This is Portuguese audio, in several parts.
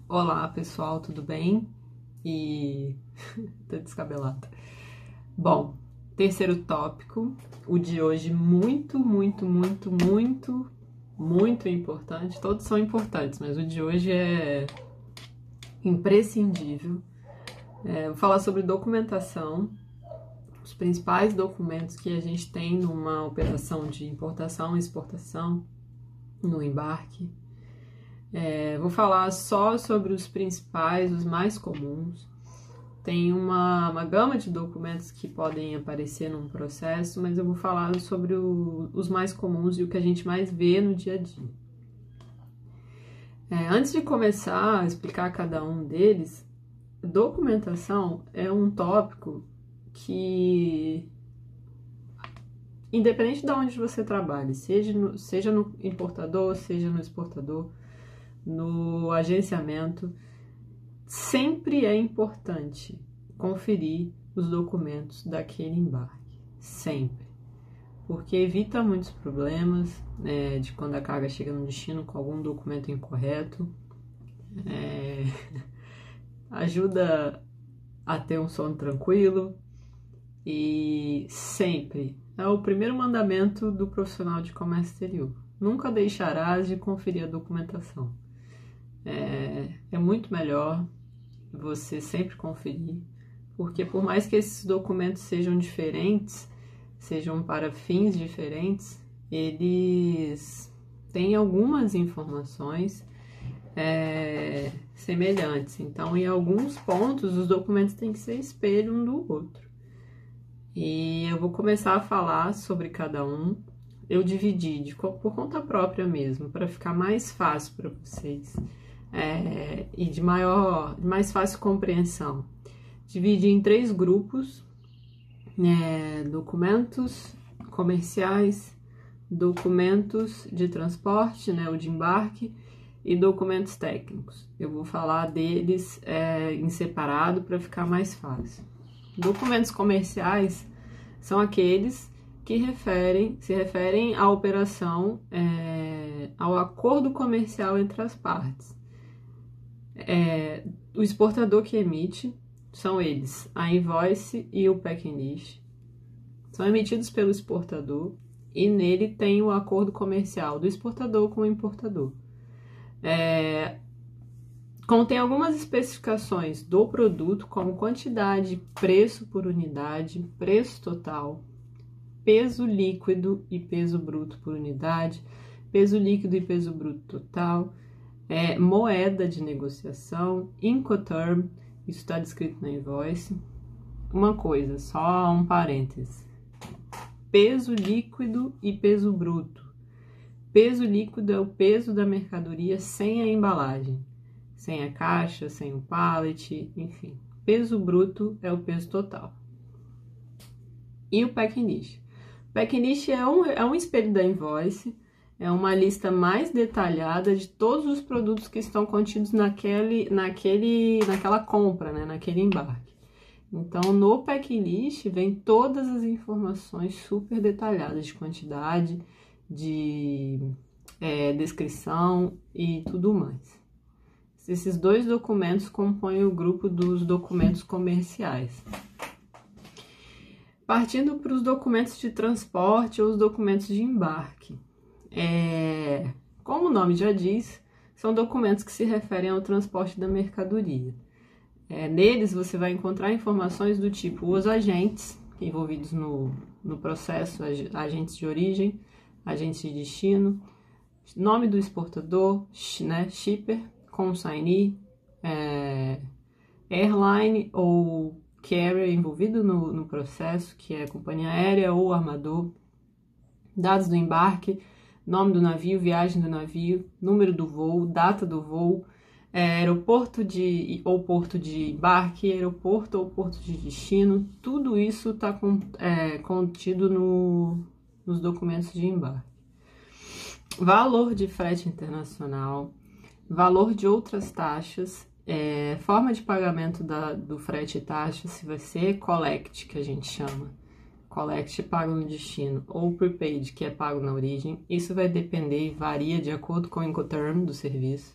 Olá pessoal, tudo bem? Tô descabelada. Bom, terceiro tópico, o de hoje muito importante. Todos são importantes, mas o de hoje é imprescindível. Vou falar sobre documentação, os principais documentos que a gente tem numa operação de importação e exportação no embarque. Vou falar só sobre os principais, os mais comuns. Tem uma gama de documentos que podem aparecer num processo, mas eu vou falar sobre os mais comuns e o que a gente mais vê no dia a dia. Antes de começar a explicar cada um deles, documentação é um tópico que, independente de onde você trabalhe, seja no importador, seja no exportador, no agenciamento, sempre é importante conferir os documentos daquele embarque, sempre, porque evita muitos problemas de quando a carga chega no destino com algum documento incorreto, ajuda a ter um sono tranquilo e sempre é o primeiro mandamento do profissional de comércio exterior: nunca deixarás de conferir a documentação. É muito melhor você sempre conferir, porque por mais que esses documentos sejam diferentes, sejam para fins diferentes, eles têm algumas informações semelhantes. Então, em alguns pontos, os documentos têm que ser espelho um do outro. E eu vou começar a falar sobre cada um. Eu dividi por conta própria mesmo, para ficar mais fácil para vocês. E de mais fácil compreensão. Dividi em 3 grupos: documentos comerciais, documentos de transporte, o de embarque, e documentos técnicos. Eu vou falar deles em separado para ficar mais fácil. Documentos comerciais são aqueles que se referem à operação, ao acordo comercial entre as partes. O exportador que emite são eles, a invoice e o packing list. São emitidos pelo exportador e nele tem o acordo comercial do exportador com o importador. Contém algumas especificações do produto, como quantidade, preço por unidade, preço total, peso líquido e peso bruto por unidade, peso líquido e peso bruto total, moeda de negociação, Incoterm, isso está descrito na invoice. Uma coisa, só um parêntese: peso líquido e peso bruto. Peso líquido é o peso da mercadoria sem a embalagem, sem a caixa, sem o pallet, enfim. Peso bruto é o peso total. E o packing list. O packing list é um espelho da invoice. É uma lista mais detalhada de todos os produtos que estão contidos naquela compra, naquele embarque. Então, no packing list vem todas as informações super detalhadas de quantidade, de descrição e tudo mais. Esses 2 documentos compõem o grupo dos documentos comerciais. Partindo para os documentos de transporte ou os documentos de embarque. Como o nome já diz, são documentos que se referem ao transporte da mercadoria. Neles você vai encontrar informações do tipo os agentes envolvidos no processo, agentes de origem, agentes de destino, nome do exportador, shipper, consignee, airline ou carrier envolvido no processo, que é a companhia aérea ou armador, dados do embarque, nome do navio, viagem do navio, número do voo, data do voo, aeroporto ou porto de embarque, aeroporto ou porto de destino. Tudo isso está contido nos documentos de embarque. Valor de frete internacional, valor de outras taxas, forma de pagamento do frete e taxa, se vai ser collect, que a gente chama. Collect pago no destino, ou prepaid, que é pago na origem. Isso vai depender e varia de acordo com o Incoterm do serviço.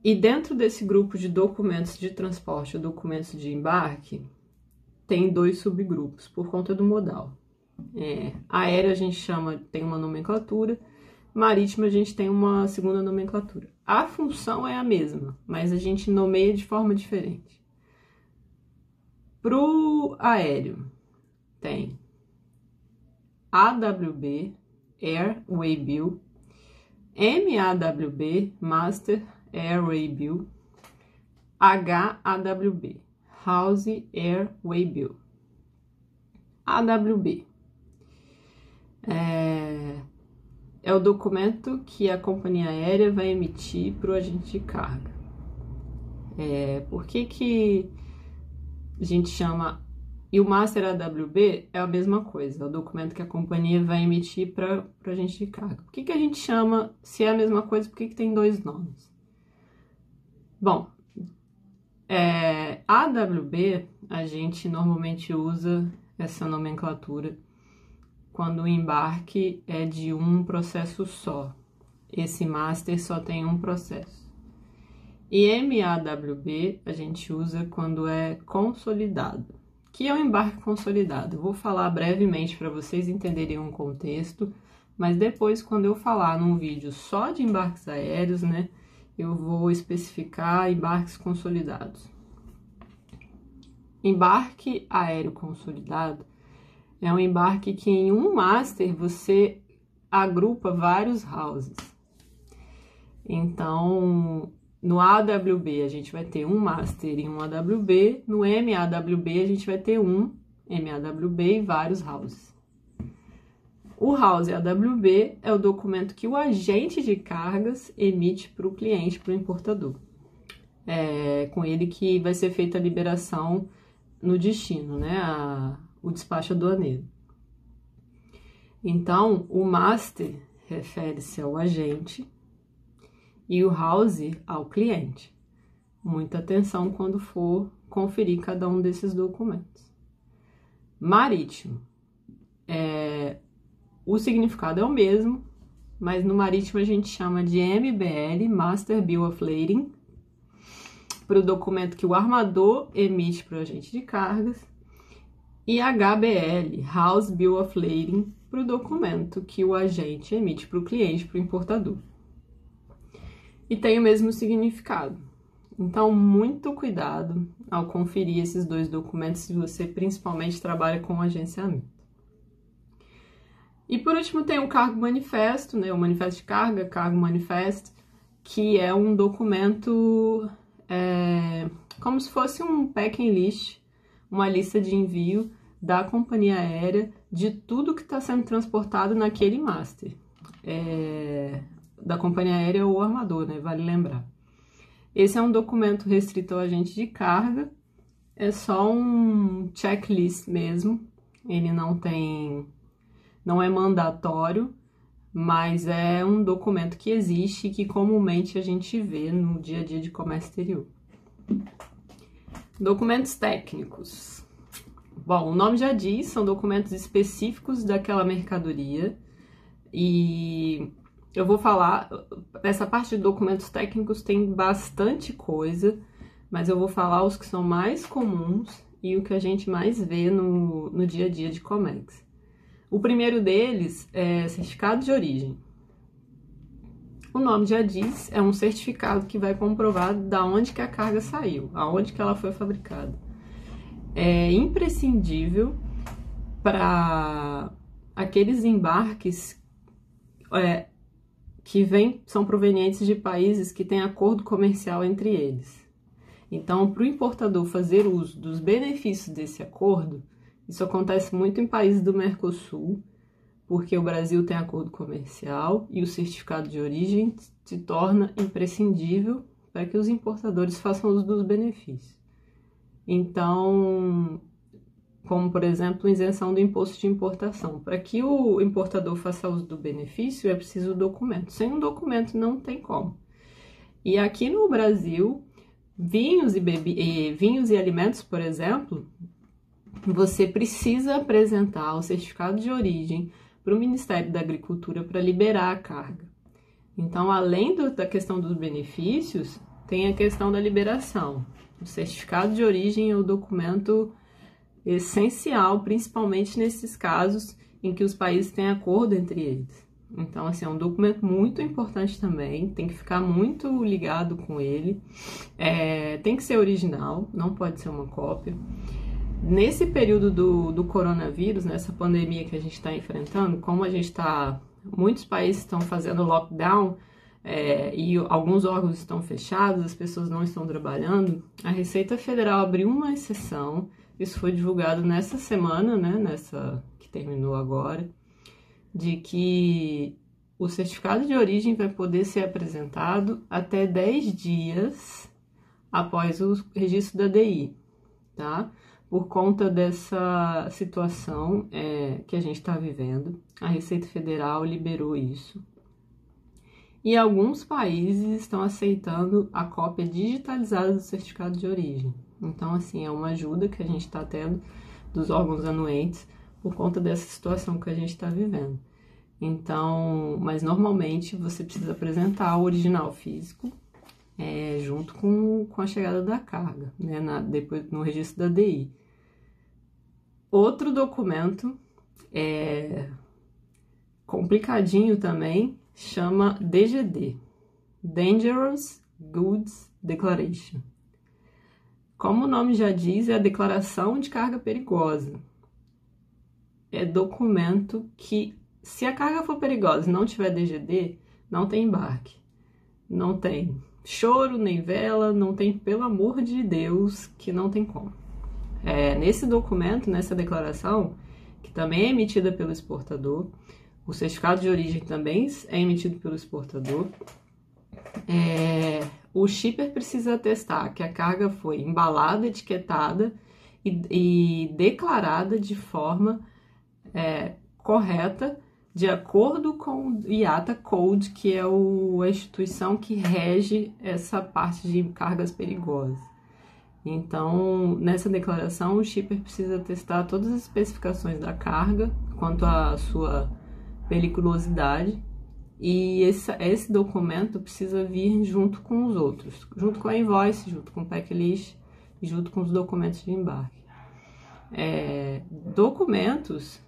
E dentro desse grupo de documentos de transporte ou documentos de embarque, tem 2 subgrupos, por conta do modal. Aéreo a gente tem uma nomenclatura, marítimo a gente tem uma segunda nomenclatura. A função é a mesma, mas a gente nomeia de forma diferente. Para o aéreo, tem AWB, Air Waybill, MAWB, Master Air Waybill, HAWB, House Air Waybill. AWB é o documento que a companhia aérea vai emitir para o agente de carga. Por que a gente chama... E o Master AWB é a mesma coisa, é o documento que a companhia vai emitir para o agente de carga. Por que a gente chama, se é a mesma coisa, por que tem 2 nomes? Bom, AWB, a gente normalmente usa essa nomenclatura quando o embarque é de um processo só. Esse master só tem um processo. E MAWB a gente usa quando é consolidado. O que é um embarque consolidado? Eu vou falar brevemente para vocês entenderem um contexto, mas depois, quando eu falar num vídeo só de embarques aéreos, né, eu vou especificar embarques consolidados. Embarque aéreo consolidado é um embarque que em um master você agrupa vários houses. Então, no AWB a gente vai ter um master e um AWB, no MAWB a gente vai ter um MAWB e vários houses. O house AWB é o documento que o agente de cargas emite para o cliente, para o importador. É com ele que vai ser feita a liberação no destino, né? O despacho aduaneiro. Então, o master refere-se ao agente e o house ao cliente. Muita atenção quando for conferir cada um desses documentos. Marítimo. O significado é o mesmo, mas no marítimo a gente chama de MBL, Master Bill of Lading, para o documento que o armador emite para o agente de cargas, e HBL, House Bill of Lading, para o documento que o agente emite para o cliente, para o importador. E tem o mesmo significado. Então, muito cuidado ao conferir esses 2 documentos se você principalmente trabalha com agenciamento. E por último tem o cargo manifesto, né, o manifesto de carga, cargo manifesto, que é um documento como se fosse um packing list, uma lista de envio da companhia aérea de tudo que está sendo transportado naquele master. Da companhia aérea ou armador, né, vale lembrar. Esse é um documento restrito ao agente de carga, é só um checklist mesmo, ele não é mandatório, mas é um documento que existe e que comumente a gente vê no dia a dia de comércio exterior. Documentos técnicos. Bom, o nome já diz, são documentos específicos daquela mercadoria e eu vou falar, essa parte de documentos técnicos tem bastante coisa, mas eu vou falar os que são mais comuns e o que a gente mais vê no dia a dia de Comex. O primeiro deles é certificado de origem. O nome já diz, é um certificado que vai comprovar da onde que a carga saiu, aonde que ela foi fabricada. É imprescindível para aqueles embarques que são provenientes de países que têm acordo comercial entre eles. Então, para o importador fazer uso dos benefícios desse acordo, isso acontece muito em países do Mercosul, porque o Brasil tem acordo comercial e o certificado de origem se torna imprescindível para que os importadores façam uso dos benefícios. Então, como por exemplo, isenção do imposto de importação. Para que o importador faça uso do benefício, é preciso o documento. Sem um documento não tem como. E aqui no Brasil, vinhos e alimentos, por exemplo, você precisa apresentar o certificado de origem para o Ministério da Agricultura para liberar a carga. Então, além da questão dos benefícios, tem a questão da liberação. O certificado de origem é o documento essencial, principalmente nesses casos em que os países têm acordo entre eles. Então, assim, é um documento muito importante também, tem que ficar muito ligado com ele. Tem que ser original, não pode ser uma cópia. Nesse período do coronavírus, nessa pandemia que a gente está enfrentando, como muitos países estão fazendo lockdown, e alguns órgãos estão fechados, as pessoas não estão trabalhando, a Receita Federal abriu uma exceção, isso foi divulgado nessa semana, né, nessa que terminou agora, de que o certificado de origem vai poder ser apresentado até 10 dias após o registro da DI, tá? Por conta dessa situação que a gente está vivendo, a Receita Federal liberou isso. E alguns países estão aceitando a cópia digitalizada do certificado de origem. Então, assim, é uma ajuda que a gente está tendo dos órgãos anuentes por conta dessa situação que a gente está vivendo. Então, mas normalmente você precisa apresentar o original físico junto com a chegada da carga, né, depois no registro da DI. Outro documento complicadinho também, chama DGD, Dangerous Goods Declaration. Como o nome já diz, é a declaração de carga perigosa. É documento que, se a carga for perigosa e não tiver DGD, não tem embarque. Não tem choro, nem vela, não tem, pelo amor de Deus, que não tem como. Nesse documento, nessa declaração, que também é emitida pelo exportador, o certificado de origem também é emitido pelo exportador, o shipper precisa atestar que a carga foi embalada, etiquetada e declarada de forma correta, de acordo com o IATA Code, que é a instituição que rege essa parte de cargas perigosas. Então, nessa declaração, o shipper precisa atestar todas as especificações da carga quanto à sua periculosidade, e esse documento precisa vir junto com os outros, junto com a invoice, junto com o packlist e junto com os documentos de embarque. Documentos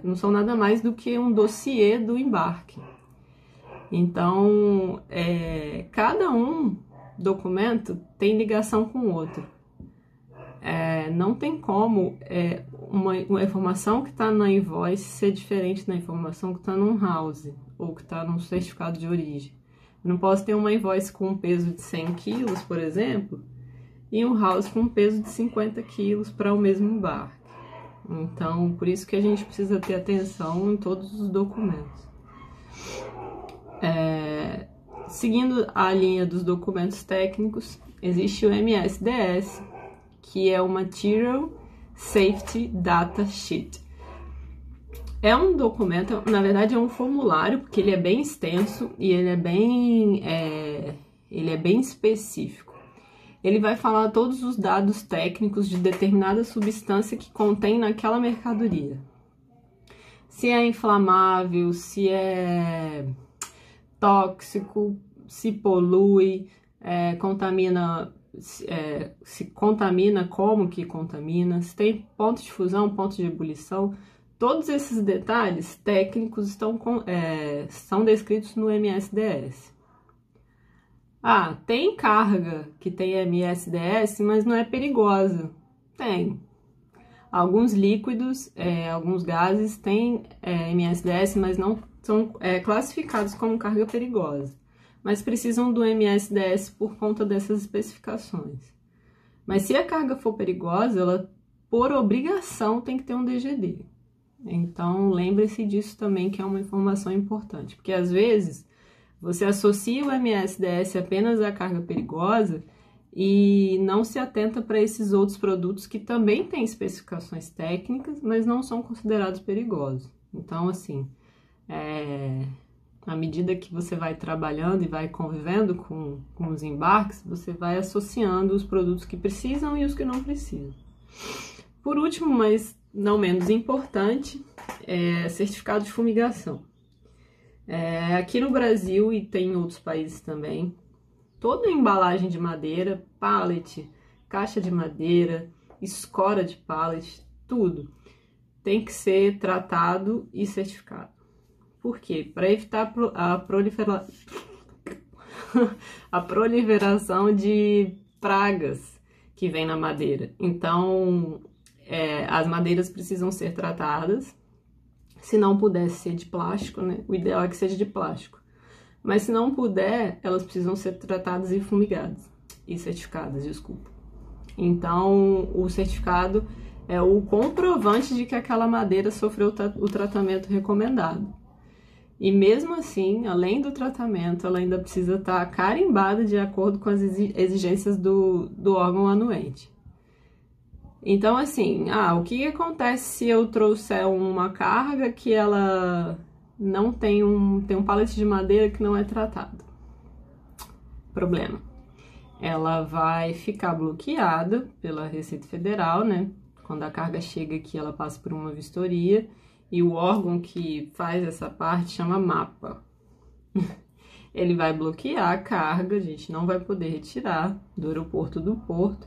não são nada mais do que um dossiê do embarque. Então, cada documento tem ligação com o outro. Não tem como uma informação que está na invoice ser diferente da informação que está num house ou que está num certificado de origem. Eu não posso ter uma invoice com um peso de 100 quilos, por exemplo, e um house com um peso de 50 quilos para o mesmo embarque. Então, por isso que a gente precisa ter atenção em todos os documentos. Seguindo a linha dos documentos técnicos, existe o MSDS, que é o Material Safety Data Sheet. É um documento, na verdade é um formulário, porque ele é bem extenso e ele é bem específico. Ele vai falar todos os dados técnicos de determinada substância que contém naquela mercadoria. Se é inflamável, se é tóxico, se polui, se contamina, como que contamina, se tem ponto de fusão, ponto de ebulição. Todos esses detalhes técnicos são descritos no MSDS. Tem carga que tem MSDS, mas não é perigosa. Tem. Alguns líquidos, alguns gases têm MSDS, mas não são classificados como carga perigosa. Mas precisam do MSDS por conta dessas especificações. Mas se a carga for perigosa, ela, por obrigação, tem que ter um DGD. Então, lembre-se disso também, que é uma informação importante. Porque, às vezes, você associa o MSDS apenas à carga perigosa e não se atenta para esses outros produtos que também têm especificações técnicas, mas não são considerados perigosos. Então, assim, à medida que você vai trabalhando e vai convivendo com os embarques, você vai associando os produtos que precisam e os que não precisam. Por último, mas não menos importante, certificado de fumigação. Aqui no Brasil e tem em outros países também, toda embalagem de madeira, pallet, caixa de madeira, escora de pallet, tudo tem que ser tratado e certificado. Por quê? Para evitar a proliferação de pragas que vem na madeira. Então, as madeiras precisam ser tratadas. Se não puder ser de plástico, né? O ideal é que seja de plástico. Mas se não puder, elas precisam ser tratadas e fumigadas. E certificadas, desculpa. Então, o certificado é o comprovante de que aquela madeira sofreu o tratamento recomendado. E mesmo assim, além do tratamento, ela ainda precisa estar carimbada de acordo com as exigências do órgão anuente. Então, assim, o que acontece se eu trouxer uma carga que ela não tem um pallet de madeira que não é tratado? Problema. Ela vai ficar bloqueada pela Receita Federal, né? Quando a carga chega aqui, ela passa por uma vistoria e o órgão que faz essa parte chama MAPA. Ele vai bloquear a carga, a gente não vai poder retirar do aeroporto do porto.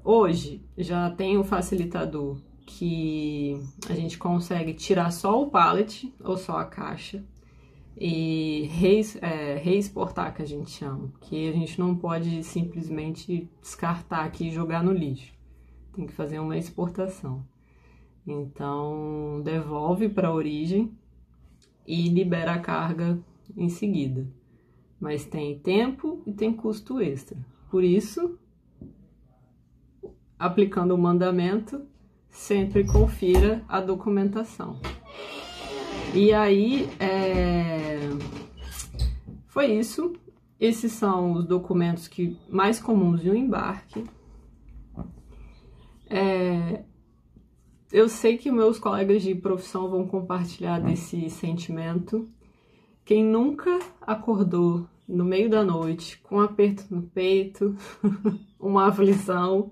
Hoje já tem o facilitador que a gente consegue tirar só o pallet ou só a caixa e reexportar, que a gente chama, que a gente não pode simplesmente descartar aqui e jogar no lixo, tem que fazer uma exportação. Então devolve para a origem e libera a carga em seguida, mas tem tempo e tem custo extra, por isso, aplicando o mandamento, sempre confira a documentação. E aí, foi isso. Esses são os documentos mais comuns de um embarque. Eu sei que meus colegas de profissão vão compartilhar desse sentimento. Quem nunca acordou no meio da noite com um aperto no peito, uma aflição,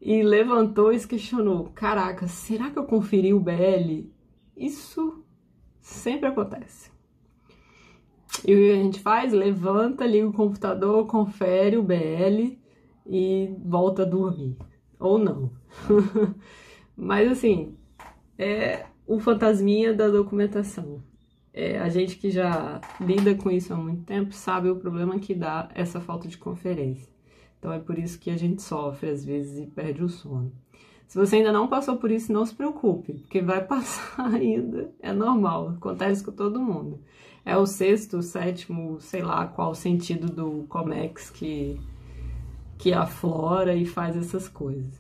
e levantou e se questionou, caraca, será que eu conferi o BL? Isso sempre acontece. E o que a gente faz? Levanta, liga o computador, confere o BL e volta a dormir. Ou não. Mas assim, é o fantasminha da documentação. A gente que já lida com isso há muito tempo sabe o problema que dá essa falta de conferência. Então é por isso que a gente sofre às vezes e perde o sono. Se você ainda não passou por isso, não se preocupe, porque vai passar ainda, é normal, acontece com todo mundo. É o sexto, o sétimo, sei lá qual o sentido do Comex que aflora e faz essas coisas.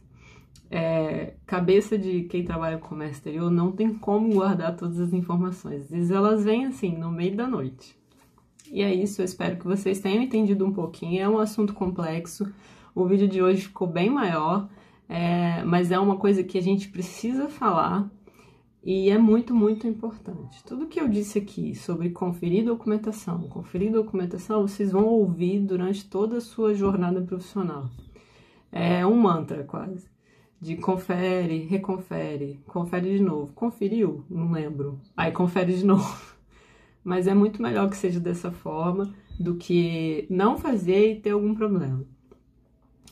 Cabeça de quem trabalha com comércio exterior não tem como guardar todas as informações, às vezes elas vêm assim, no meio da noite. E é isso, eu espero que vocês tenham entendido um pouquinho, é um assunto complexo, o vídeo de hoje ficou bem maior, mas é uma coisa que a gente precisa falar e é muito, muito importante. Tudo que eu disse aqui sobre conferir documentação, vocês vão ouvir durante toda a sua jornada profissional. É um mantra quase, de confere, reconfere, confere de novo, conferiu? Não lembro, aí confere de novo. Mas é muito melhor que seja dessa forma do que não fazer e ter algum problema.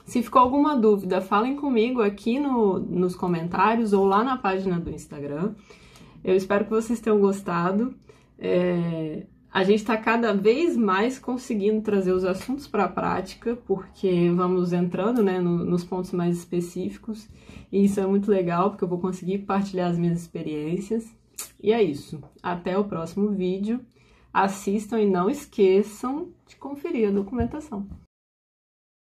Se ficou alguma dúvida, falem comigo aqui nos comentários ou lá na página do Instagram. Eu espero que vocês tenham gostado. A gente está cada vez mais conseguindo trazer os assuntos para a prática, porque vamos entrando, né, nos pontos mais específicos. E isso é muito legal, porque eu vou conseguir partilhar as minhas experiências. E é isso. Até o próximo vídeo. Assistam e não esqueçam de conferir a documentação.